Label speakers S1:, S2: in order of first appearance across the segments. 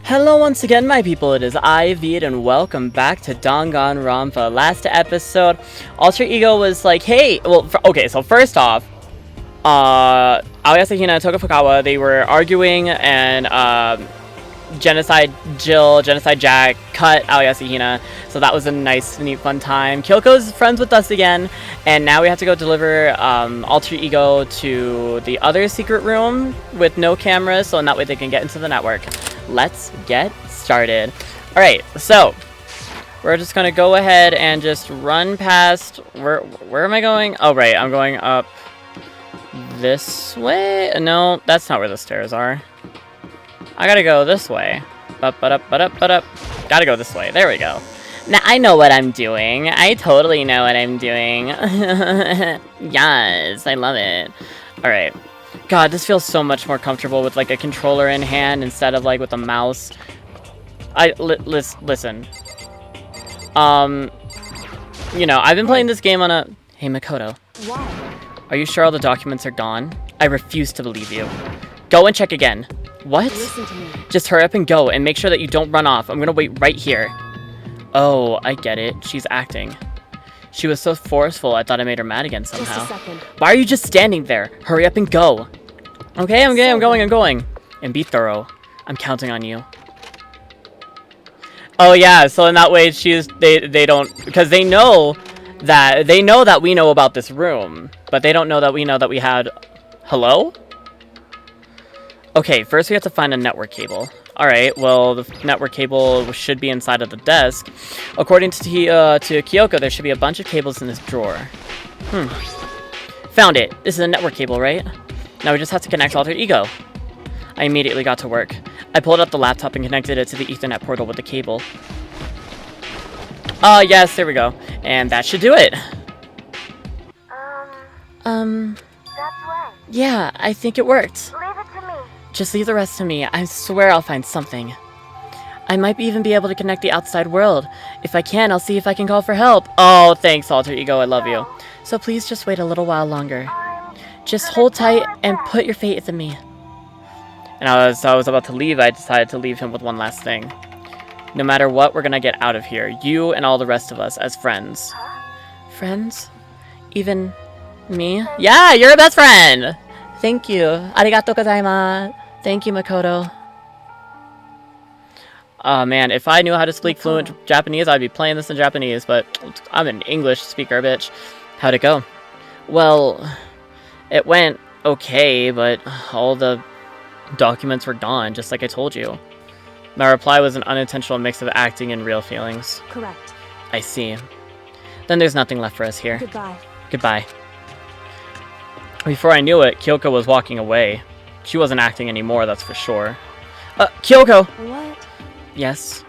S1: Hello once again, my people, it is I, Vid, and welcome back to Danganronpa. Last episode, Alter Ego was like, hey, well, okay, so first off, Aoyase Hina and Toga Fukawa, they were arguing, and, Genocide Jill, Genocide Jack cut Aoyase Hina, so that was a nice, neat, fun time. Kyoko's friends with us again, and now we have to go deliver, Alter Ego to the other secret room with no cameras, so in that way they can get into the network. Let's get started. Alright, so we're just gonna go ahead and just run past. Where am I going? Oh, right, I'm going up this way. No, that's not where the stairs are. I gotta go this way. Up. Gotta go this way. There we go. Now I know what I'm doing. I totally know what I'm doing. Yes, I love it. Alright. God, this feels so much more comfortable with, like, a controller in hand instead of, like, with a mouse. Listen. You know, I've been playing this game on a... Hey, Makoto.
S2: Why?
S1: Are you sure all the documents are gone? I refuse to believe you. Go and check again. What?
S2: Listen to me.
S1: Just hurry up and go, and make sure that you don't run off. I'm gonna wait right here. Oh, I get it. She's acting. She was so forceful, I thought I made her mad again somehow.
S2: Just a second.
S1: Why are you just standing there? Hurry up and go. Okay, I'm going. And be thorough. I'm counting on you. Oh yeah, so in that way they don't, because they know that we know about this room, but they don't know that we know that we had... Hello? Okay, first we have to find a network cable. Alright, well, the network cable should be inside of the desk. According to Kyoko, there should be a bunch of cables in this drawer. Found it. This is a network cable, right? Now we just have to connect Alter Ego. I immediately got to work. I pulled up the laptop and connected it to the Ethernet portal with the cable. Yes, there we go. And that should do it.
S3: That's right.
S1: Yeah, I think it worked.
S3: Leave it to me.
S1: Just leave the rest to me. I swear I'll find something. I might even be able to connect the outside world. If I can, I'll see if I can call for help. Oh, thanks, Alter Ego. I love you. So please just wait a little while longer. Just hold tight and put your faith in me. And as I was about to leave, I decided to leave him with one last thing. No matter what, we're gonna get out of here. You and all the rest of us as friends. Friends? Even me? Yeah, you're a best friend! Thank you. Arigatou gozaimasu. Thank you, Makoto. Oh man, if I knew how to speak fluent Japanese, I'd be playing this in Japanese, but I'm an English speaker, bitch. How'd it go? Well, it went okay, but all the documents were gone, just like I told you. My reply was an unintentional mix of acting and real feelings.
S2: Correct.
S1: I see. Then there's nothing left for us here.
S2: Goodbye.
S1: Goodbye. Before I knew it, Kyoko was walking away. She wasn't acting anymore, that's for sure. Kyoko!
S2: What?
S1: Yes?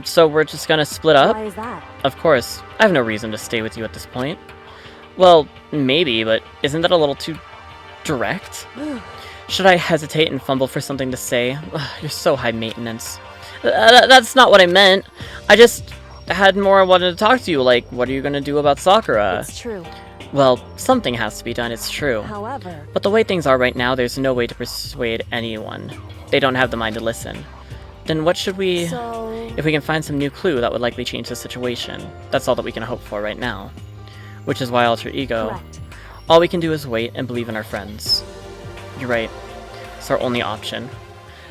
S1: So we're just gonna split up?
S2: Why is that?
S1: Of course. I have no reason to stay with you at this point. Well, maybe, but isn't that a little too direct? Should I hesitate and fumble for something to say? Ugh, you're so high maintenance. That's not what I meant. I just had more I wanted to talk to you, like, what are you gonna do about Sakura?
S2: It's true.
S1: Well, something has to be done, it's true.
S2: However...
S1: But the way things are right now, there's no way to persuade anyone. They don't have the mind to listen. Then what should we...
S2: So...
S1: If we can find some new clue, that would likely change the situation. That's all that we can hope for right now. Which is why Alter Ego...
S2: Correct.
S1: All we can do is wait and believe in our friends. You're right. It's our only option.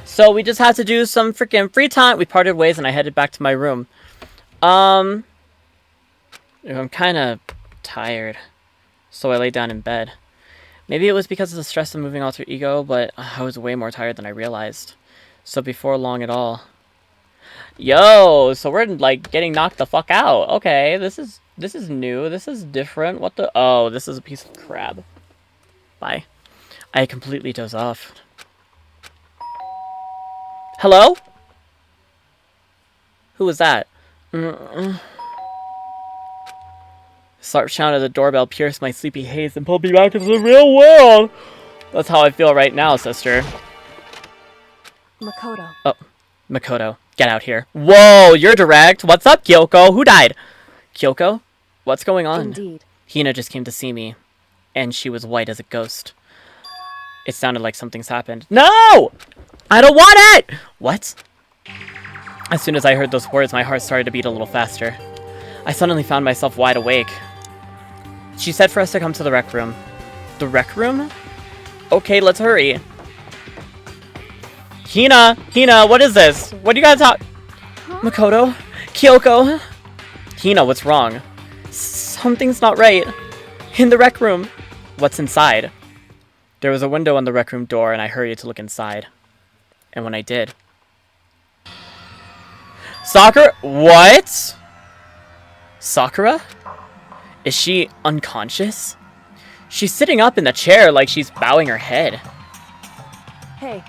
S1: So we just had to do some freaking free time. We parted ways and I headed back to my room. I'm kind of tired. So I laid down in bed. Maybe it was because of the stress of moving Alter Ego, but I was way more tired than I realized. So before long at all... Yo! So we're, like, getting knocked the fuck out. Okay, this is new. This is different. What the... Oh, this is a piece of crap. Bye. I completely doze off. Hello? Who was that? Sharp sound of the doorbell pierced my sleepy haze and pulled me back into the real world. That's how I feel right now, sister.
S2: Makoto.
S1: Oh, Makoto, get out here. Whoa, you're direct. What's up, Kyoko? Who died? Kyoko? What's going on?
S2: Indeed.
S1: Hina just came to see me, and she was white as a ghost. It sounded like something's happened. No! I don't want it! What? As soon as I heard those words, my heart started to beat a little faster. I suddenly found myself wide awake. She said for us to come to the rec room. The rec room? Okay, let's hurry. Hina, what is this? What do you guys talk? Makoto? Kyoko? Hina, what's wrong? Something's not right. In the rec room. What's inside? There was a window on the rec room door, and I hurried to look inside. And when I did... Sakura? What? Sakura? Is she unconscious? She's sitting up in the chair like she's bowing her head.
S2: Hey.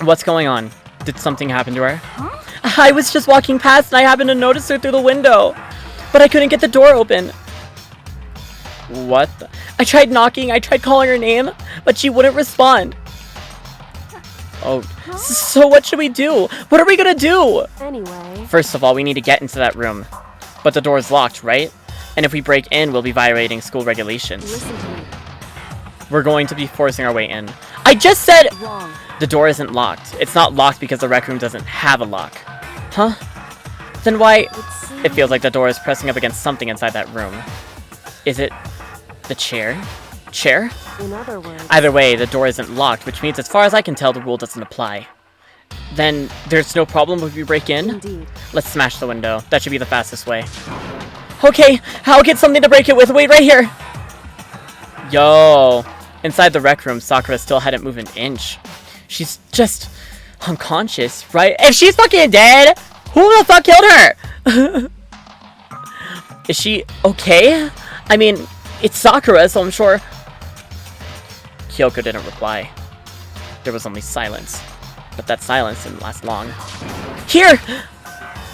S1: What's going on? Did something happen to her?
S2: Huh?
S1: I was just walking past and I happened to notice her through the window. But I couldn't get the door open. What? I tried knocking, I tried calling her name, but she wouldn't respond. Oh, so what should we do? What are we gonna do?
S2: Anyway.
S1: First of all, we need to get into that room. But the door's locked, right? And if we break in, we'll be violating school regulations.
S2: Listen to me.
S1: We're going to be forcing our way in. I just said...
S2: Wrong.
S1: The door isn't locked. It's not locked because the rec room doesn't have a lock. Huh? Then why... It feels like the door is pressing up against something inside that room. Is it... the chair? Chair?
S2: In other words...
S1: Either way, the door isn't locked, which means as far as I can tell, the rule doesn't apply. Then, there's no problem if we break in?
S2: Indeed.
S1: Let's smash the window. That should be the fastest way. Okay, I'll get something to break it with. Wait, right here! Yo! Inside the rec room, Sakura still hadn't moved an inch. She's just unconscious, right? If she's fucking dead, who the fuck killed her? Is she okay? I mean, it's Sakura, so I'm sure... Kyoko didn't reply. There was only silence. But that silence didn't last long. Here!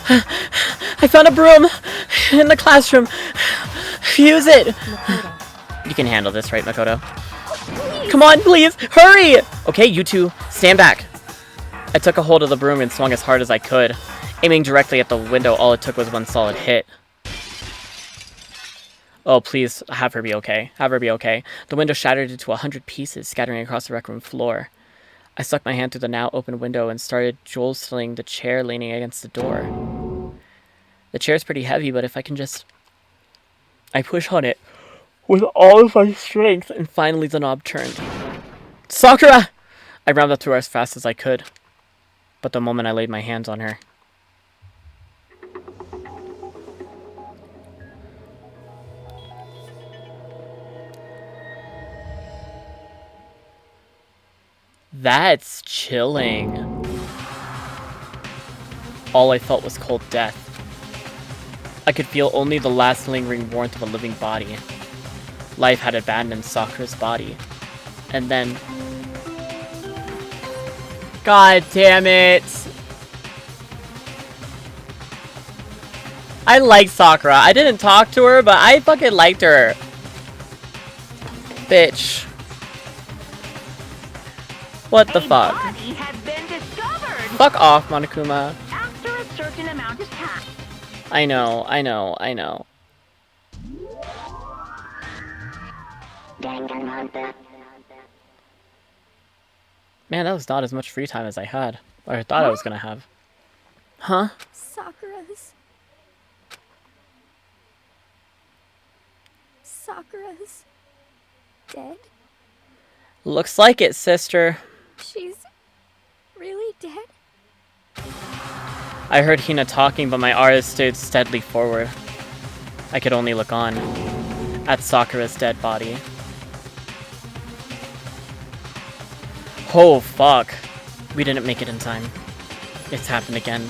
S1: I found a broom in the classroom. Use it!
S2: Makoto.
S1: You can handle this, right, Makoto? Come on, please! Hurry! Okay, you two, stand back. I took a hold of the broom and swung as hard as I could. Aiming directly at the window, all it took was one solid hit. Oh, please, have her be okay. Have her be okay. The window shattered into 100 pieces, scattering across the rec room floor. I stuck my hand through the now open window and started jostling the chair leaning against the door. The chair's pretty heavy, but if I can just... I push on it with all of my strength, and finally the knob turned. Sakura! I rounded up to her as fast as I could. But the moment I laid my hands on her... That's chilling. All I felt was cold death. I could feel only the last lingering warmth of a living body. Life had abandoned Sakura's body. And then... God damn it! I like Sakura. I didn't talk to her, but I fucking liked her. Bitch. What the fuck?
S3: Body has been discovered
S1: Fuck off, Monokuma.
S3: after a certain amount of time.
S1: I know.
S3: Danganronpa.
S1: Man, that was not as much free time as I had. Or I thought I was gonna have. Huh?
S2: Sakura's dead?
S1: Looks like it, sister.
S2: She's really dead?
S1: I heard Hina talking, but my eyes stood steadily forward. I could only look on. At Sakura's dead body. Oh, fuck. We didn't make it in time. It's happened again.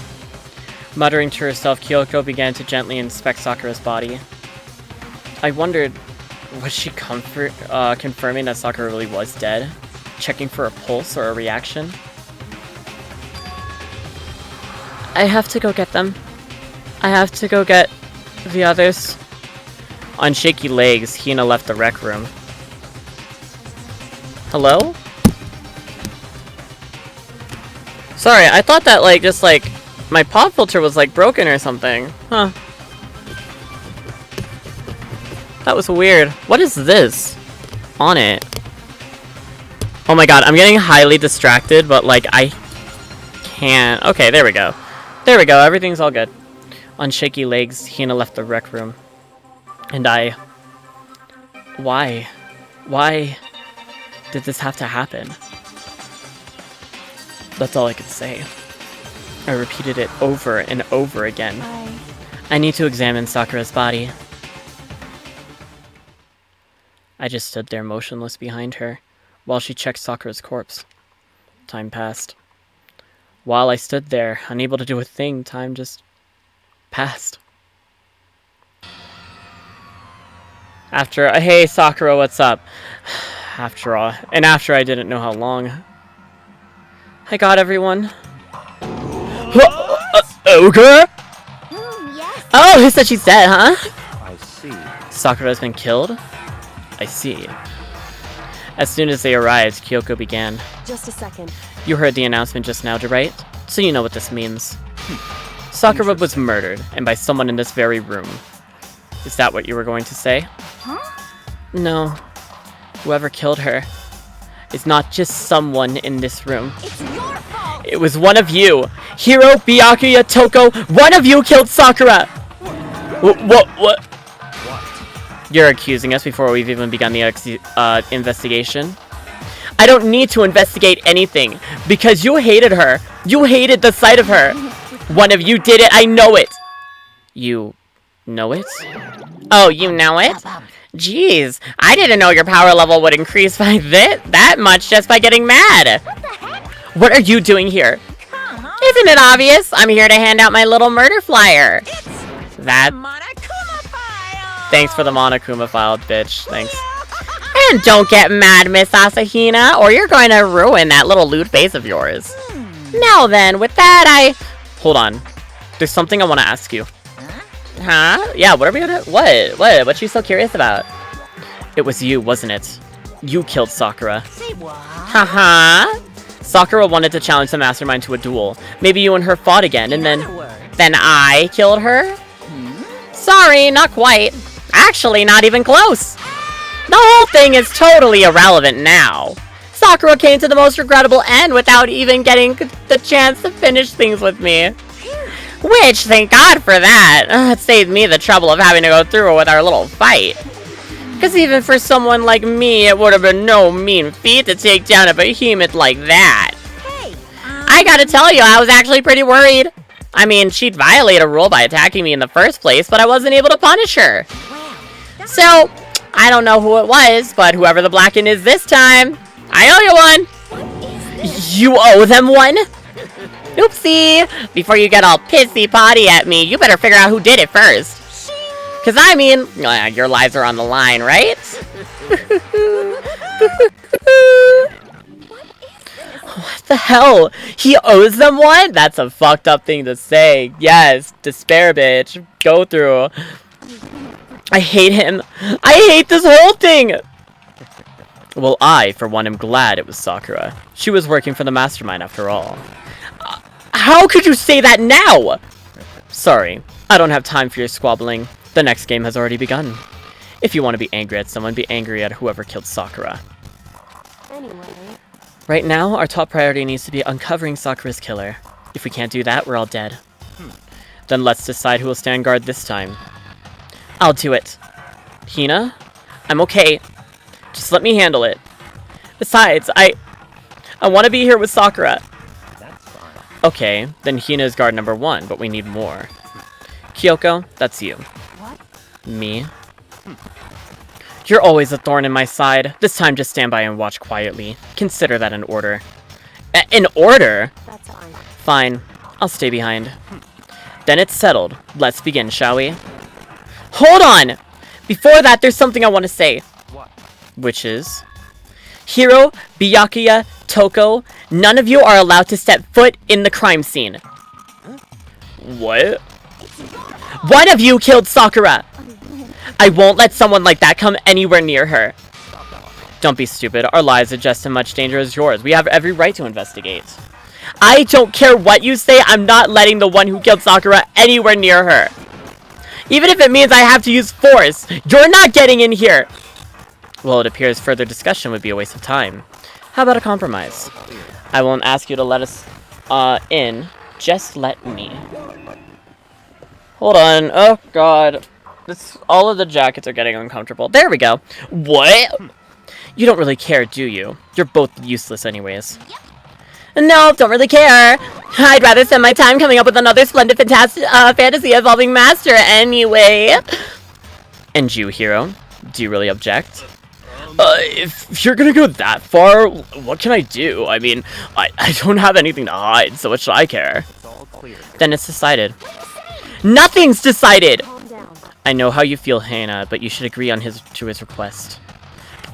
S1: Muttering to herself, Kyoko began to gently inspect Sakura's body. I wondered, was she confirming that Sakura really was dead? Checking for a pulse or a reaction? I have to go get them. I have to go get the others. On shaky legs, Hina left the rec room. Hello? Sorry, I thought that, just my pop filter was, broken or something. Huh. That was weird. What is this? On it. Oh my god, I'm getting highly distracted, but like I can't. Okay, there we go. There we go, everything's all good. On shaky legs, Hina left the rec room. And I... Why? Why did this have to happen? That's all I could say. I repeated it over and over again. I need to examine Sakura's body. I just stood there motionless behind her, while she checked Sakura's corpse. Time passed. While I stood there, unable to do a thing, time just passed. Hey Sakura, what's up? After I didn't know how long. I got everyone. Ogre?
S2: Yes.
S1: Oh, who said she's dead, huh?
S4: I see.
S1: Sakura's been killed? I see. As soon as they arrived, Kyoko began.
S2: Just a second.
S1: You heard the announcement just now, right? So you know what this means. Sakura was murdered, and by someone in this very room. Is that what you were going to say?
S2: Huh?
S1: No. Whoever killed her is not just someone in this room.
S2: It's your fault.
S1: It was one of you. Hiro, Byakuya, Toko, one of you killed Sakura! What? You're accusing us before we've even begun the investigation? I don't need to investigate anything, because you hated her. You hated the sight of her. One of you did it, I know it. You know it? Oh, you know it? Jeez, I didn't know your power level would increase by that much just by getting mad. What are you doing here? Isn't it obvious? I'm here to hand out my little murder flyer. Thanks for the Monokuma file, bitch. Thanks. And don't get mad, Miss Asahina, or you're going to ruin that little lewd face of yours. Now then, with that, Hold on. There's something I want to ask you. Huh? Yeah, what are we gonna... What's she so curious about? It was you, wasn't it? You killed Sakura.
S2: Say what?
S1: Haha. Sakura wanted to challenge the mastermind to a duel. Maybe you and her fought again, and then I killed her? Sorry, not quite. Actually, not even close. The whole thing is totally irrelevant now. Sakura came to the most regrettable end without even getting the chance to finish things with me. Which, thank God for that. It saved me the trouble of having to go through with our little fight. Because even for someone like me, it would have been no mean feat to take down a behemoth like that.
S2: Hey.
S1: I gotta tell you, I was actually pretty worried. I mean, she'd violate a rule by attacking me in the first place, but I wasn't able to punish her. So, I don't know who it was, but whoever the Blacken is this time, I owe you one. You owe them one? Oopsie. Before you get all pissy-potty at me, you better figure out who did it first. Because, I mean, your lives are on the line, right? What the hell? He owes them one? That's a fucked up thing to say. Yes, despair, bitch. Go through. I hate him. I hate this whole thing. Well, I, for one, am glad it was Sakura. She was working for the mastermind after all. How could you say that now? Sorry, I don't have time for your squabbling. The next game has already begun. If you want to be angry at someone, be angry at whoever killed Sakura.
S2: Anyway.
S1: Right now, our top priority needs to be uncovering Sakura's killer. If we can't do that, we're all dead. Then let's decide who will stand guard this time. I'll do it. Hina? I'm okay. Just let me handle it. Besides, I want to be here with Sakura.
S4: That's fine.
S1: Okay, then Hina is guard number 1, but we need more. Kyoko, that's you.
S2: What?
S1: Me? You're always a thorn in my side. This time just stand by and watch quietly. Consider that an order. An order?
S2: That's fine.
S1: Fine. I'll stay behind. Then it's settled. Let's begin, shall we? Hold on! Before that, there's something I want to say.
S4: What?
S1: Which is... Hiro, Byakuya, Toko, none of you are allowed to step foot in the crime scene. What? One of you killed Sakura! I won't let someone like that come anywhere near her. Don't be stupid. Our lives are just as much danger as yours. We have every right to investigate. I don't care what you say. I'm not letting the one who killed Sakura anywhere near her. Even if it means I have to use force, you're not getting in here! Well, it appears further discussion would be a waste of time. How about a compromise? I won't ask you to let us in. Just let me. Hold on. Oh, God. All of the jackets are getting uncomfortable. There we go. What? You don't really care, do you? You're both useless anyways. No, don't really care. I'd rather spend my time coming up with another splendid fantasy evolving master anyway. And you, Hero? Do you really object? If you're gonna go that far, what can I do? I mean, I don't have anything to hide, so what should I care?
S4: It's all clear.
S1: Then it's decided. Nothing's decided!
S2: Calm down.
S1: I know how you feel, Hannah, but you should agree on his request.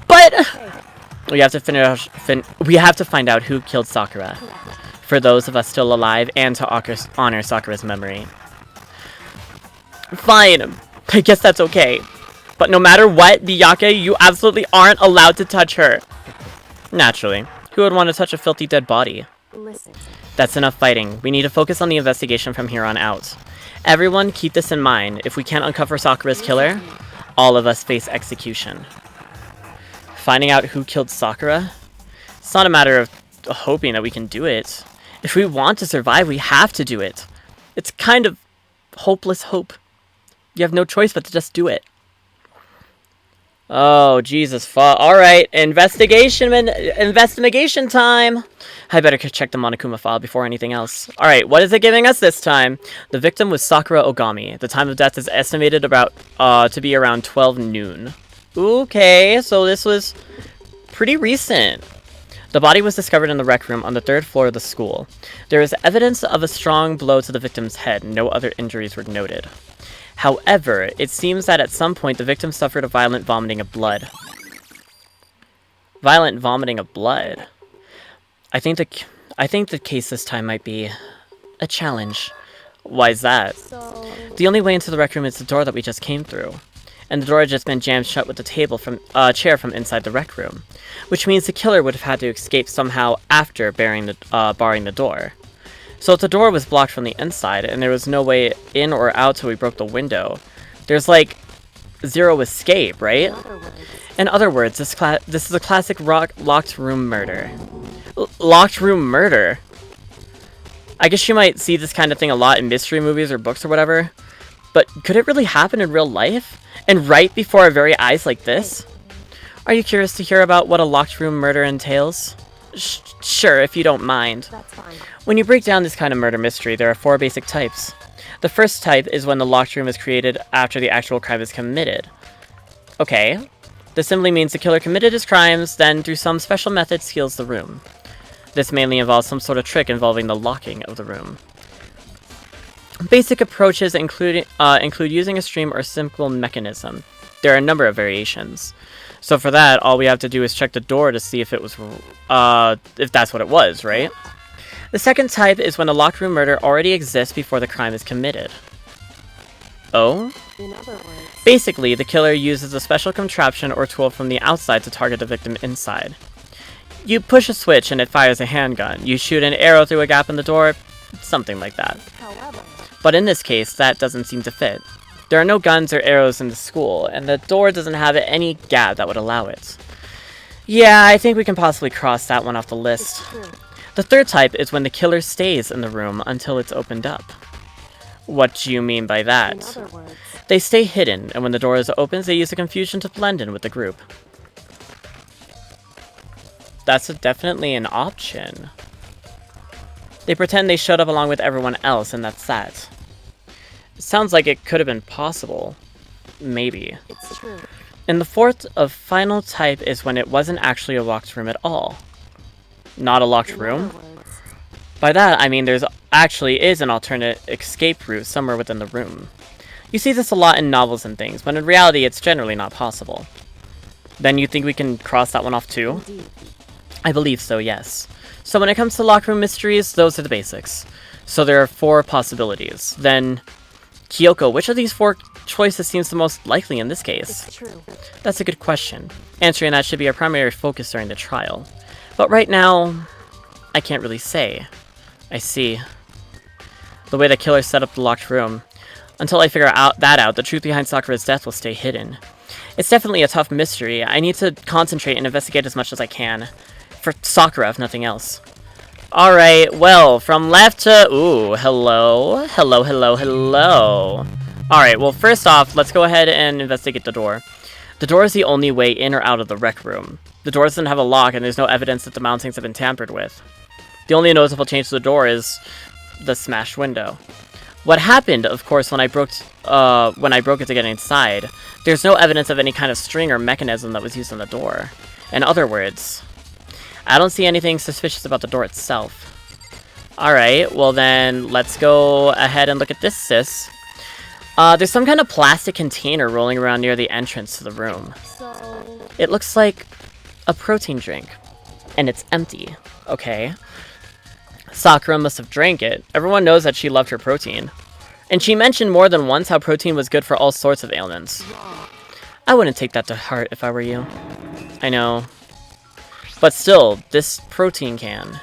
S1: But we have to we have to find out who killed Sakura. For those of us still alive, and to honor Sakura's memory. Fine. I guess that's okay. But no matter what, Miyake, you absolutely aren't allowed to touch her. Naturally. Who would want to touch a filthy dead body?
S2: Listen.
S1: That's enough fighting. We need to focus on the investigation from here on out. Everyone, keep this in mind. If we can't uncover Sakura's killer, all of us face execution. Finding out who killed Sakura? It's not a matter of hoping that we can do it. If we want to survive, we have to do it. It's kind of hopeless hope. You have no choice but to just do it. Oh, Jesus. Alright, investigation time! I better check the Monokuma file before anything else. Alright, what is it giving us this time? The victim was Sakura Ogami. The time of death is estimated to be around 12 noon. Okay, so this was pretty recent. The body was discovered in the rec room on the 3rd floor of the school. There is evidence of a strong blow to the victim's head. No other injuries were noted. However, it seems that at some point the victim suffered a violent vomiting of blood. Violent vomiting of blood. I think the case this time might be a challenge. Why is that?
S2: So,
S1: The only way into the rec room is the door that we just came through. And the door had just been jammed shut with the chair from inside the rec room. Which means the killer would have had to escape somehow after barring the door. So if the door was blocked from the inside, and there was no way in or out till we broke the window, there's like zero escape, right? In other words, this is a classic locked room murder. Locked room murder? I guess you might see this kind of thing a lot in mystery movies or books or whatever, but could it really happen in real life? And right before our very eyes like this? Are you curious to hear about what a locked room murder entails? Sure, if you don't mind.
S2: that's fine.
S1: When you break down this kind of murder mystery, there are 4 basic types. The first type is when the locked room is created after the actual crime is committed. Okay. This simply means the killer committed his crimes, then through some special method seals the room. This mainly involves some sort of trick involving the locking of the room. Basic approaches include using a stream or simple mechanism. There are a number of variations. So for that, all we have to do is check the door to see if it was, if that's what it was, right? The second type is when a locked room murder already exists before the crime is committed. Oh?
S2: In other words,
S1: Basically, the killer uses a special contraption or tool from the outside to target the victim inside. You push a switch and it fires a handgun. You shoot an arrow through a gap in the door, something like that.
S2: however,
S1: But in this case, that doesn't seem to fit. There are no guns or arrows in the school, and the door doesn't have any gap that would allow it. Yeah, I think we can possibly cross that one off the list.
S2: it's true.
S1: The third type is when the killer stays in the room until it's opened up. What do you mean by
S2: In
S1: that?
S2: other words,
S1: They stay hidden, and when the door opens, they use the confusion to blend in with the group. That's definitely an option. They pretend they showed up along with everyone else, and that's that. It sounds like it could have been possible. Maybe.
S2: it's true.
S1: And the fourth of final type is when it wasn't actually a locked room at all. Not a locked
S2: In
S1: room?
S2: other words,
S1: By that, I mean there's actually is an alternate escape route somewhere within the room. You see this a lot in novels and things, but in reality it's generally not possible. Then you think we can cross that one off too?
S2: indeed.
S1: I believe so, yes. So when it comes to locked room mysteries, those are the basics. So there are 4 possibilities. Then, Kyoko, which of these 4 choices seems the most likely in this case?
S2: It's true.
S1: That's a good question. Answering that should be our primary focus during the trial. But right now, I can't really say. I see. The way the killer set up the locked room. Until I figure out, the truth behind Sakura's death will stay hidden. It's definitely a tough mystery. I need to concentrate and investigate as much as I can. For Sakura, if nothing else. Alright, well, from left to... Ooh, hello. Hello, hello, hello. Alright, well, first off, let's go ahead and investigate the door. The door is the only way in or out of the rec room. The door doesn't have a lock, and there's no evidence that the mountings have been tampered with. The only noticeable change to the door is the smashed window. What happened, of course, when I broke it to get inside, there's no evidence of any kind of string or mechanism that was used on the door. In other words, I don't see anything suspicious about the door itself. Alright, well then, let's go ahead and look at this, sis. There's some kind of plastic container rolling around near the entrance to the room.
S2: So...
S1: It looks like a protein drink. And it's empty. Okay. Sakura must have drank it. Everyone knows that she loved her protein. And she mentioned more than once how protein was good for all sorts of ailments. I wouldn't take that to heart if I were you. I know. But still, this protein can.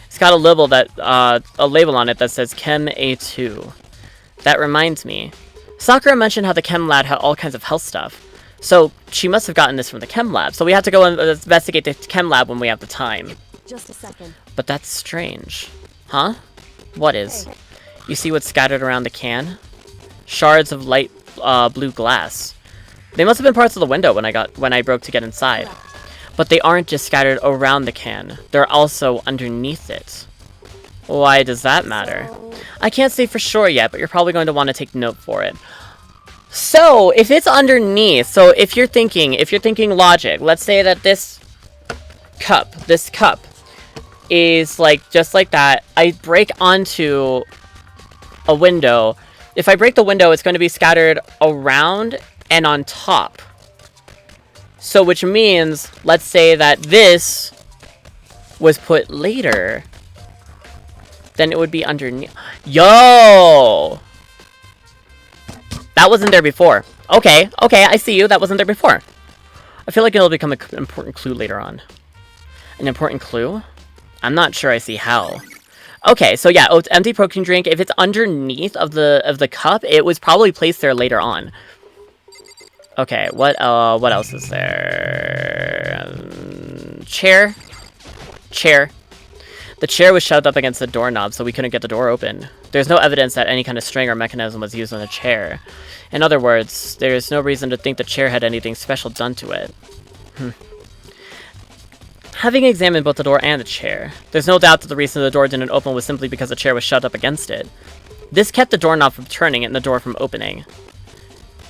S1: It's got a label on it that says Chem A2. That reminds me. Sakura mentioned how the Chem Lab had all kinds of health stuff. So, she must have gotten this from the Chem Lab. So we have to go and investigate the Chem Lab when we have the time.
S2: Just a second.
S1: But that's strange. Huh? What is?
S2: Hey.
S1: You see what's scattered around the can? Shards of light blue glass. They must have been parts of the window when I broke to get inside. But they aren't just scattered around the can. They're also underneath it. Why does that matter? I can't say for sure yet, but you're probably going to want to take note for it. So, if it's underneath, so if you're thinking logic, let's say that this cup is like, just like that. I break onto a window. If I break the window, it's going to be scattered around and on top. So, which means, let's say that this was put later, then it would be underneath. Yo! That wasn't there before. Okay, I see you. That wasn't there before. I feel like it'll become an important clue later on. An important clue? I'm not sure I see how. Okay, so yeah, it's empty protein drink. If it's underneath of the cup, it was probably placed there later on. Okay, what else is there? Chair. The chair was shoved up against the doorknob, so we couldn't get the door open. There's no evidence that any kind of string or mechanism was used on the chair. In other words, there's no reason to think the chair had anything special done to it. Having examined both the door and the chair, there's no doubt that the reason the door didn't open was simply because the chair was shoved up against it. This kept the doorknob from turning and the door from opening.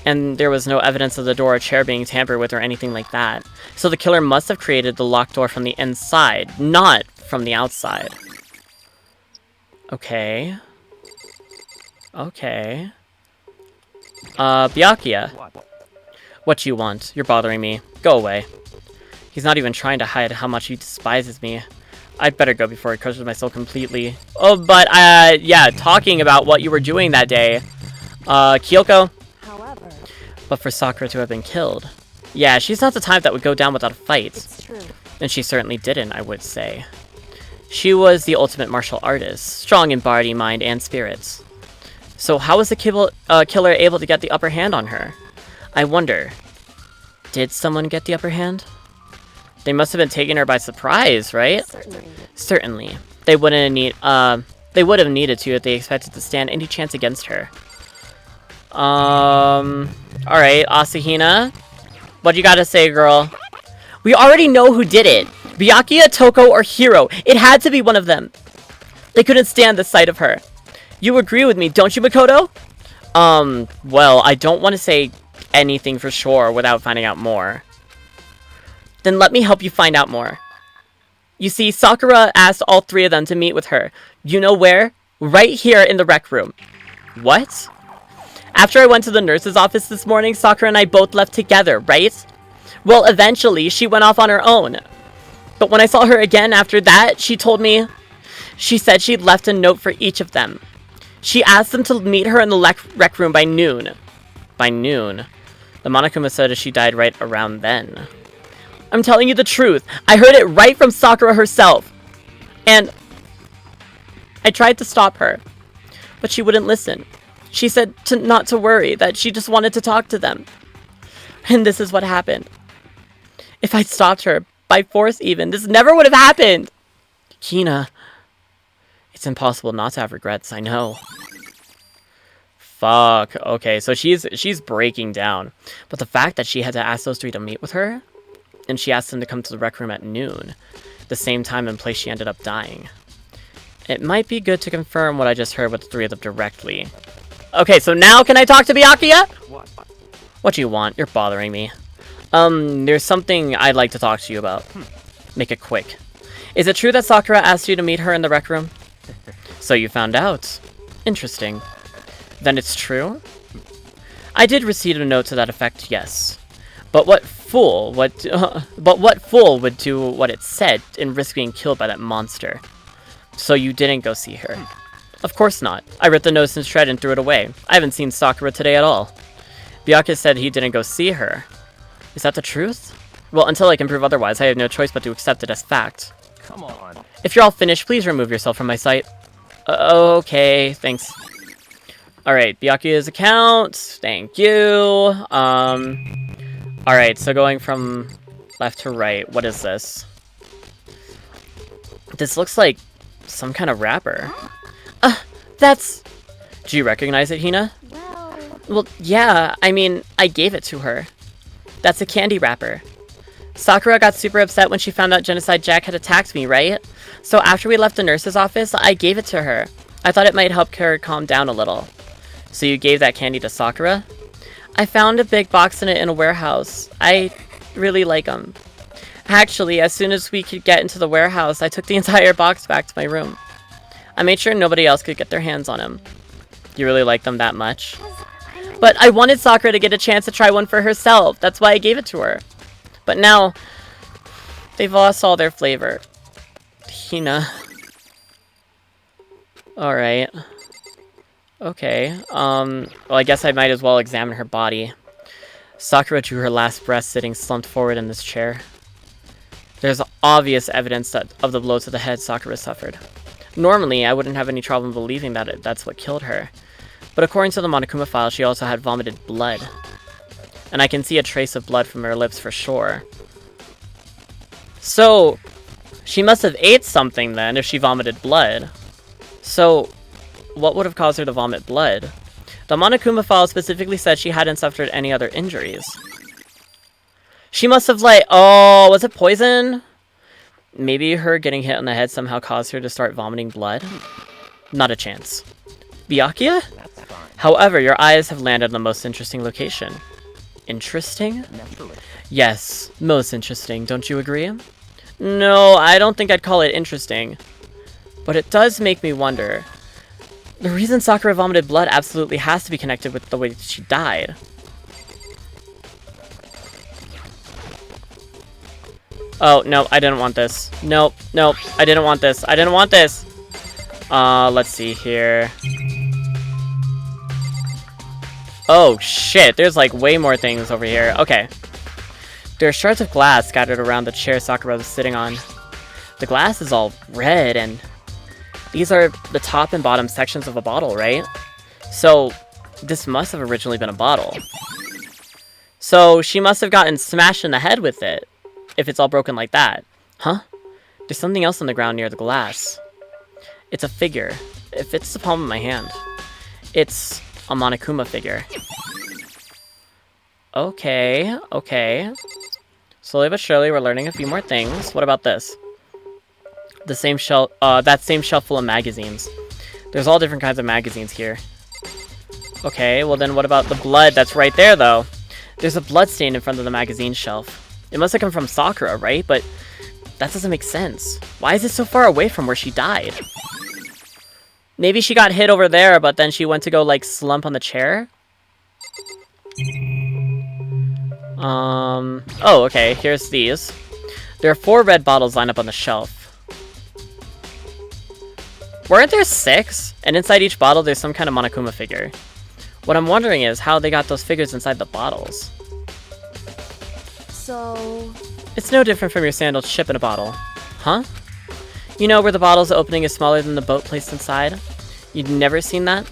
S1: And there was no evidence of the door or chair being tampered with or anything like that. So the killer must have created the locked door from the inside, not from the outside. Okay. Byakuya. What you want? You're bothering me. Go away. He's not even trying to hide how much he despises me. I'd better go before he crushes my soul completely. Oh, but, yeah, talking about what you were doing that day. Kyoko?
S2: However...
S1: But for Sakura to have been killed. Yeah, she's not the type that would go down without a fight.
S2: It's true.
S1: And she certainly didn't, I would say. She was the ultimate martial artist, strong in body, mind, and spirits. So how was the killer able to get the upper hand on her? I wonder, did someone get the upper hand? They must have been taking her by surprise, right? Certainly. They would have needed to if they expected to stand any chance against her. Alright, Asahina. What you gotta say, girl? We already know who did it. Byakuya, Toko, or Hiro. It had to be one of them. They couldn't stand the sight of her. You agree with me, don't you, Makoto? Well, I don't want to say anything for sure without finding out more. Then let me help you find out more. You see, Sakura asked all three of them to meet with her. You know where? Right here in the rec room. What? After I went to the nurse's office this morning, Sakura and I both left together, right? Well, eventually, she went off on her own. But when I saw her again after that, she said she'd left a note for each of them. She asked them to meet her in the rec room by noon. By noon? The Monokuma said she died right around then. I'm telling you the truth. I heard it right from Sakura herself. And I tried to stop her, but she wouldn't listen. She said not to worry, that she just wanted to talk to them. And this is what happened. If I'd stopped her, by force even, this never would have happened. Hina. It's impossible not to have regrets, I know. Fuck. Okay, so she's breaking down. But the fact that she had to ask those three to meet with her, and she asked them to come to the rec room at noon, the same time and place she ended up dying. It might be good to confirm what I just heard with the three of them directly. Okay, so now can I talk to Byakuya? What do you want? You're bothering me. There's something I'd like to talk to you about. Make it quick. Is it true that Sakura asked you to meet her in the rec room? So you found out. Interesting. Then it's true? I did receive a note to that effect, yes. But what fool would do what it said and risk being killed by that monster? So you didn't go see her? Of course not. I ripped the note and shred and threw it away. I haven't seen Sakura today at all. Byakuya said he didn't go see her. Is that the truth? Well, until I can prove otherwise, I have no choice but to accept it as fact.
S4: Come on.
S1: If you're all finished, please remove yourself from my sight. Okay, thanks. Alright, Byakuya's account. Thank you. Alright, so going from left to right, what is this? This looks like some kind of wrapper. That's... Do you recognize it, Hina? Well, yeah, I mean, I gave it to her. That's a candy wrapper. Sakura got super upset when she found out Genocide Jack had attacked me, right? So after we left the nurse's office, I gave it to her. I thought it might help her calm down a little. So you gave that candy to Sakura? I found a big box in a warehouse. I really like them. Actually, as soon as we could get into the warehouse, I took the entire box back to my room. I made sure nobody else could get their hands on them. You really like them that much? But I wanted Sakura to get a chance to try one for herself. That's why I gave it to her. But now, they've lost all their flavor. Hina. Alright. Okay. Well, I guess I might as well examine her body. Sakura drew her last breath sitting slumped forward in this chair. There's obvious evidence of the blow to the head Sakura suffered. Normally, I wouldn't have any trouble believing that that's what killed her. But according to the Monokuma file, she also had vomited blood. And I can see a trace of blood from her lips for sure. So, she must have ate something then if she vomited blood. So, what would have caused her to vomit blood? The Monokuma file specifically said she hadn't suffered any other injuries. She must have oh, was it poison? Maybe her getting hit on the head somehow caused her to start vomiting blood? Not a chance. Byakuya? However, your eyes have landed on the most interesting location. Interesting? Yes, most interesting, don't you agree? No, I don't think I'd call it interesting. But it does make me wonder. The reason Sakura vomited blood absolutely has to be connected with the way she died. Oh, no, I didn't want this. Nope, nope, I didn't want this. I didn't want this! Let's see here. Oh, shit, there's way more things over here. Okay. There are shards of glass scattered around the chair Sakura was sitting on. The glass is all red, and these are the top and bottom sections of a bottle, right? So, this must have originally been a bottle. So, she must have gotten smashed in the head with it, if it's all broken like that. Huh? There's something else on the ground near the glass. It's a figure. It fits the palm of my hand. It's a Monokuma figure. Okay, okay. Slowly but surely, we're learning a few more things. What about this? The same shelf, that same shelf full of magazines. There's all different kinds of magazines here. Okay, well then what about the blood that's right there, though? There's a blood stain in front of the magazine shelf. It must have come from Sakura, right? But that doesn't make sense. Why is it so far away from where she died? Maybe she got hit over there, but then she went to go, slump on the chair? Oh, okay, here's these. There are 4 red bottles lined up on the shelf. Weren't there 6? And inside each bottle, there's some kind of Monokuma figure. What I'm wondering is how they got those figures inside the bottles.
S2: So...
S1: It's no different from your sandal ship in a bottle. Huh? You know where the bottle's opening is smaller than the boat placed inside? You'd never seen that?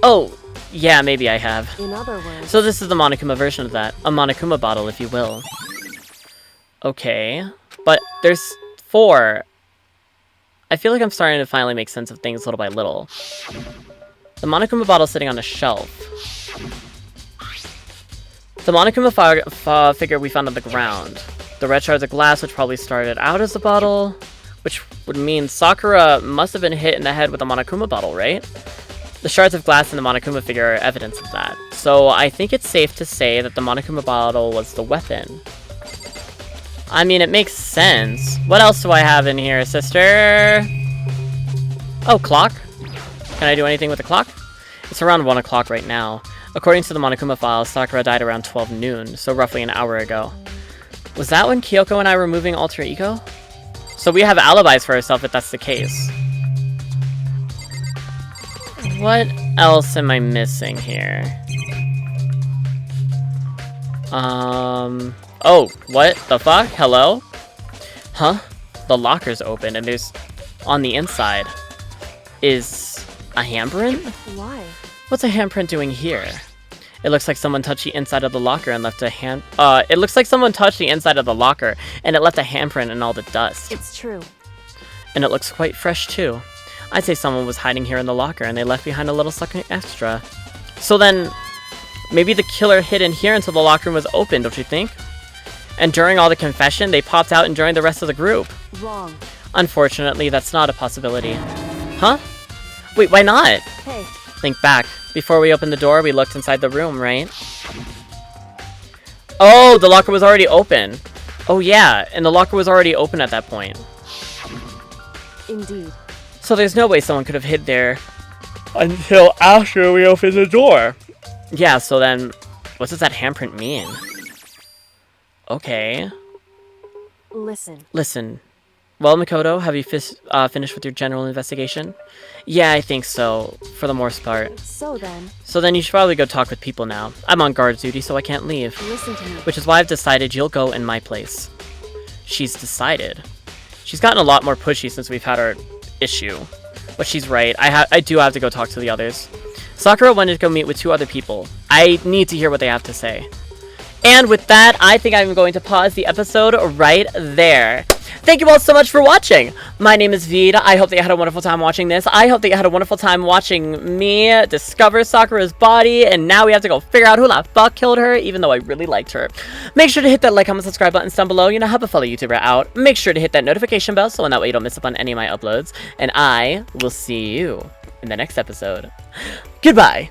S1: Oh, Yeah, maybe I have.
S2: In other words,
S1: So this is the Monokuma version of that. A Monokuma bottle, if you will. Okay. But there's 4. I feel like I'm starting to finally make sense of things little by little. The Monokuma bottle sitting on a shelf. The Monokuma figure we found on the ground. The red shards of glass, which probably started out as the bottle. Which would mean Sakura must have been hit in the head with a Monokuma bottle, right? The shards of glass in the Monokuma figure are evidence of that. So I think it's safe to say that the Monokuma bottle was the weapon. I mean, it makes sense. What else do I have in here, sister? Oh, clock? Can I do anything with the clock? It's around 1 o'clock right now. According to the Monokuma file, Sakura died around 12 noon, so roughly an hour ago. Was that when Kyoko and I were moving Alter Ego? So we have alibis for ourselves if that's the case. What else am I missing here? Oh, what the fuck? Hello? Huh? The locker's open and there's, on the inside, is a handprint?
S2: why?
S1: What's a handprint doing here? It looks like someone touched the inside of the locker and left a it looks like someone touched the inside of the locker and it left a handprint in all the dust.
S2: It's true.
S1: And it looks quite fresh too. I'd say someone was hiding here in the locker and they left behind a little something extra. So then, maybe the killer hid in here until the locker room was open, don't you think? And during all the confession, they popped out and joined the rest of the group.
S2: Wrong.
S1: Unfortunately, that's not a possibility. Huh? Wait, why not?
S2: Hey,
S1: Think back. Before we opened the door, we looked inside the room, right? Oh, the locker was already open. Oh yeah, and the locker was already open at that point.
S2: indeed.
S1: So there's no way someone could have hid there until after we opened the door. Yeah, so then, what does that handprint mean? Okay.
S2: Listen.
S1: Listen. Well, Mikoto, have you finished with your general investigation? Yeah, I think so, for the most part.
S2: So then,
S1: You should probably go talk with people now. I'm on guard duty, so I can't leave.
S2: listen to me.
S1: Which is why I've decided you'll go in my place. She's decided. She's gotten a lot more pushy since we've had our issue. But she's right, I do have to go talk to the others. Sakura wanted to go meet with 2 other people. I need to hear what they have to say. And with that, I think I'm going to pause the episode right there. Thank you all so much for watching. My name is Veed. I hope that you had a wonderful time watching this. I hope that you had a wonderful time watching me discover Sakura's body, and now we have to go figure out who the fuck killed her, even though I really liked her. Make sure to hit that like, comment, subscribe buttons down below. You know, help a fellow YouTuber out. Make sure to hit that notification bell so in that way you don't miss up on any of my uploads. And I will see you in the next episode. Goodbye.